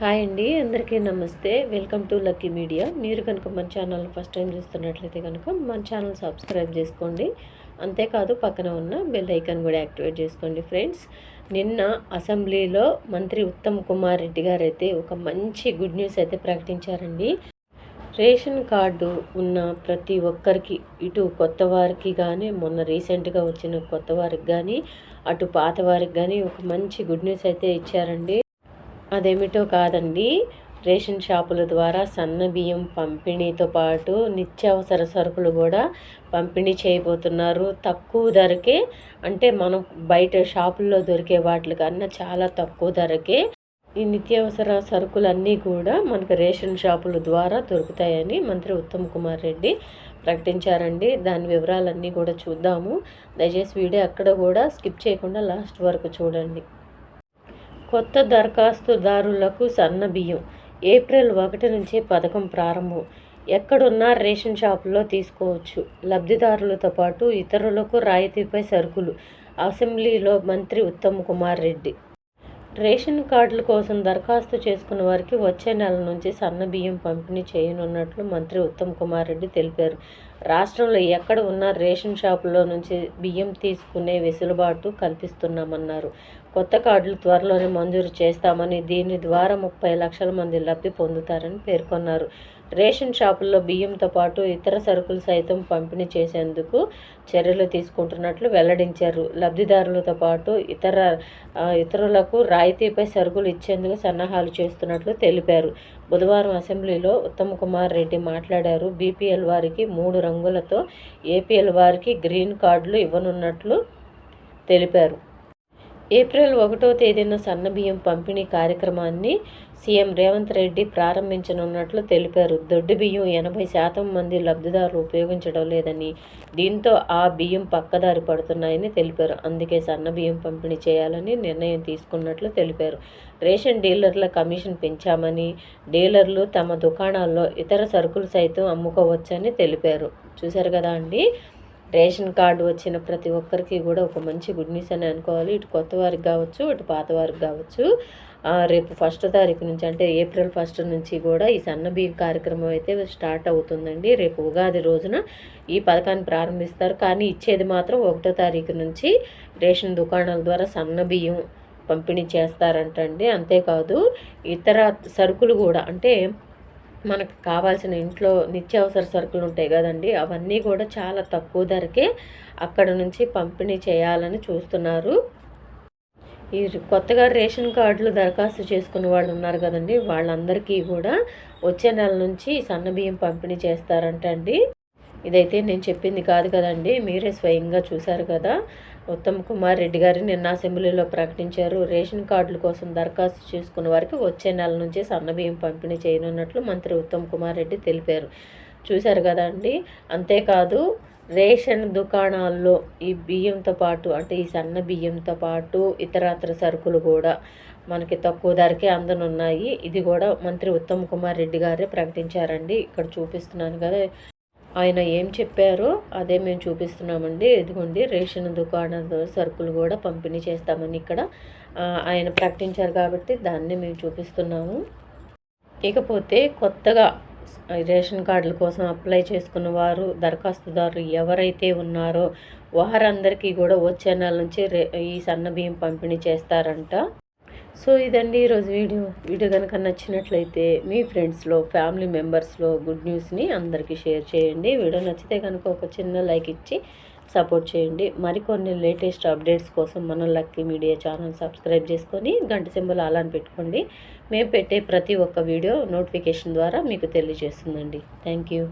Hi అండి, అందరికీ నమస్తే. Welcome to lucky media. మీరు కనుక మన ఛానల్ ఫస్ట్ టైం చూస్తున్నట్లయితే కనుక మన ఛానల్ సబ్స్క్రైబ్ చేసుకోండి. అంతేకాదు పక్కన ఉన్న బెల్ ఐకాన్ కూడా యాక్టివేట్ చేసుకోండి ఫ్రెండ్స్. నిన్న అసెంబ్లీలో మంత్రి ఉత్తమ్ కుమార్ రెడ్డి గారు అయితే ఒక మంచి గుడ్ న్యూస్ అయితే ప్రకటించారండి. రేషన్ కార్డు ఉన్న ప్రతి ఒక్కరికి, ఇటు కొత్త వారికి కానీ, మొన్న రీసెంట్గా వచ్చిన కొత్త వారికి కానీ, అటు పాత వారికి కానీ ఒక మంచి గుడ్ న్యూస్ అయితే ఇచ్చారండి. అదేమిటో కాదండి, రేషన్ షాపుల ద్వారా సన్న బియ్యం పంపిణీతో పాటు నిత్యావసర సరుకులు కూడా పంపిణీ చేయబోతున్నారు. తక్కువ ధరకే, అంటే మనం బయట షాపుల్లో దొరికే వాటికన్నా చాలా తక్కువ ధరకే ఈ నిత్యావసర సరుకులన్నీ కూడా మనకు రేషన్ షాపుల ద్వారా దొరుకుతాయని మంత్రి ఉత్తమ్ కుమార్ రెడ్డి ప్రకటించారండి. దాని వివరాలన్నీ కూడా చూద్దాము. దయచేసి వీడియో అక్కడ కూడా స్కిప్ చేయకుండా లాస్ట్ వరకు చూడండి. కొత్త దరఖాస్తుదారులకు సన్న బియ్యం ఏప్రిల్ 1 నుంచి పథకం ప్రారంభం. ఎక్కడున్నా రేషన్ షాపుల్లో తీసుకోవచ్చు. లబ్ధిదారులతో పాటు ఇతరులకు రాయితీపై సరుకులు. అసెంబ్లీలో మంత్రి ఉత్తమ్ కుమార్ రెడ్డి. రేషన్ కార్డుల కోసం దరఖాస్తు చేసుకున్న వారికి వచ్చే నెల నుంచి సన్న బియ్యం పంపిణీ చేయనున్నట్లు మంత్రి ఉత్తమ్ కుమార్ రెడ్డి తెలిపారు. రాష్ట్రంలో ఎక్కడ ఉన్న రేషన్ షాపుల్లో నుంచి బియ్యం తీసుకునే వెసులుబాటు కల్పిస్తున్నామన్నారు. కొత్త కార్డులు త్వరలోనే మంజూరు చేస్తామని, దీని ద్వారా 30 లక్షల మంది లబ్ధి పొందుతారని పేర్కొన్నారు. రేషన్ షాపుల్లో బియ్యంతో పాటు ఇతర సరుకులు సైతం పంపిణీ చేసేందుకు చర్యలు తీసుకుంటున్నట్లు వెల్లడించారు. లబ్ధిదారులతో పాటు ఇతరులకు రాయితీపై సరుకులు ఇచ్చేందుకు సన్నాహాలు చేస్తున్నట్లు తెలిపారు. బుధవారం అసెంబ్లీలో ఉత్తమ్ కుమార్ రెడ్డి మాట్లాడారు. బీపీఎల్ వారికి 3 రంగులతో, ఏపీఎల్ వారికి గ్రీన్ కార్డులు ఇవ్వనున్నట్లు తెలిపారు. ఏప్రిల్ 1వ తేదీన సన్నబియ్యం పంపిణీ కార్యక్రమాన్ని సీఎం రేవంత్ రెడ్డి ప్రారంభించనున్నట్లు తెలిపారు. దొడ్డు బియ్యం 80% మంది లబ్ధిదారులు ఉపయోగించడం లేదని, దీంతో ఆ బియ్యం పక్కదారి పడుతున్నాయని తెలిపారు. అందుకే సన్నబియ్యం పంపిణీ చేయాలని నిర్ణయం తీసుకున్నట్లు తెలిపారు. రేషన్ డీలర్ల కమిషన్ పెంచామని, డీలర్లు తమ దుకాణాల్లో ఇతర సరుకులు సైతం అమ్ముకోవచ్చని తెలిపారు. చూశారు కదా అండి, రేషన్ కార్డు వచ్చిన ప్రతి ఒక్కరికి కూడా ఒక మంచి గుడ్ న్యూస్ అని అనుకోవాలి. ఇటు కొత్త వారికి కావచ్చు, ఇటు పాత వారికి కావచ్చు. రేపు 1వ తారీఖు నుంచి, అంటే ఏప్రిల్ 1 నుంచి కూడా ఈ సన్న బియ్యం కార్యక్రమం అయితే స్టార్ట్ అవుతుందండి. రేపు ఉగాది రోజున ఈ పథకాన్ని ప్రారంభిస్తారు. కానీ ఇచ్చేది మాత్రం 1వ తారీఖు నుంచి రేషన్ దుకాణాల ద్వారా సన్న బియ్యం పంపిణీ చేస్తారంటండి. అంతేకాదు ఇతర సరుకులు కూడా, అంటే మనకు కావాల్సిన ఇంట్లో నిత్యావసర సరుకులు ఉంటాయి కదండి, అవన్నీ కూడా చాలా తక్కువ ధరకే అక్కడ నుంచి పంపిణీ చేయాలని చూస్తున్నారు. ఈ కొత్తగా రేషన్ కార్డులు దరఖాస్తు చేసుకున్న వాళ్ళు ఉన్నారు కదండి, వాళ్ళందరికీ కూడా వచ్చే నెల నుంచి సన్నబియ్యం పంపిణీ చేస్తారంటండి. ఇదైతే నేను చెప్పింది కాదు కదండి, మీరే స్వయంగా చూశారు కదా. ఉత్తమ్ కుమార్ రెడ్డి గారు నిన్న అసెంబ్లీలో ప్రకటించారు. రేషన్ కార్డుల కోసం దరఖాస్తు చేసుకున్న వారికి వచ్చే నెల నుంచి సన్నబియ్యం పంపిణీ చేయనున్నట్లు మంత్రి ఉత్తమ్ కుమార్ రెడ్డి తెలిపారు. చూశారు కదండి. అంతేకాదు రేషన్ దుకాణాల్లో ఈ బియ్యంతో పాటు, అంటే ఈ సన్న బియ్యంతో పాటు ఇతరత్ర సరుకులు కూడా మనకి తక్కువ ధరకే అందనున్నాయి. ఇది కూడా మంత్రి ఉత్తమ్ కుమార్ రెడ్డి గారే ప్రకటించారండి. ఇక్కడ చూపిస్తున్నాను కదా, ఆయన ఏం చెప్పారో అదే మేము చూపిస్తున్నామండి. ఇదిగోండి, రేషన్ దుకాణాల సరుకులు కూడా పంపిణీ చేస్తామని ఇక్కడ ఆయన ప్రకటించారు కాబట్టి దాన్ని మేము చూపిస్తున్నాము. ఇకపోతే కొత్తగా రేషన్ కార్డుల కోసం అప్లై చేసుకున్న వారు, దరఖాస్తుదారులు ఎవరైతే ఉన్నారో వారందరికీ కూడా వచ్చే నెల నుంచి ఈ సన్న బియ్యం పంపిణీ చేస్తారంట. సో ఇదండి ఈరోజు వీడియో కనుక నచ్చినట్లయితే మీ ఫ్రెండ్స్లో, ఫ్యామిలీ మెంబర్స్లో గుడ్ న్యూస్ని అందరికీ షేర్ చేయండి. వీడియో నచ్చితే కనుక ఒక చిన్న లైక్ ఇచ్చి సపోర్ట్ చేయండి. మరికొన్ని లేటెస్ట్ అప్డేట్స్ కోసం మన లక్కీ మీడియా ఛానల్ సబ్స్క్రైబ్ చేసుకొని గంట సింబల్ అలాని పెట్టుకోండి. మేము పెట్టే ప్రతి ఒక్క వీడియో నోటిఫికేషన్ ద్వారా మీకు తెలియజేస్తుందండి. Thank you.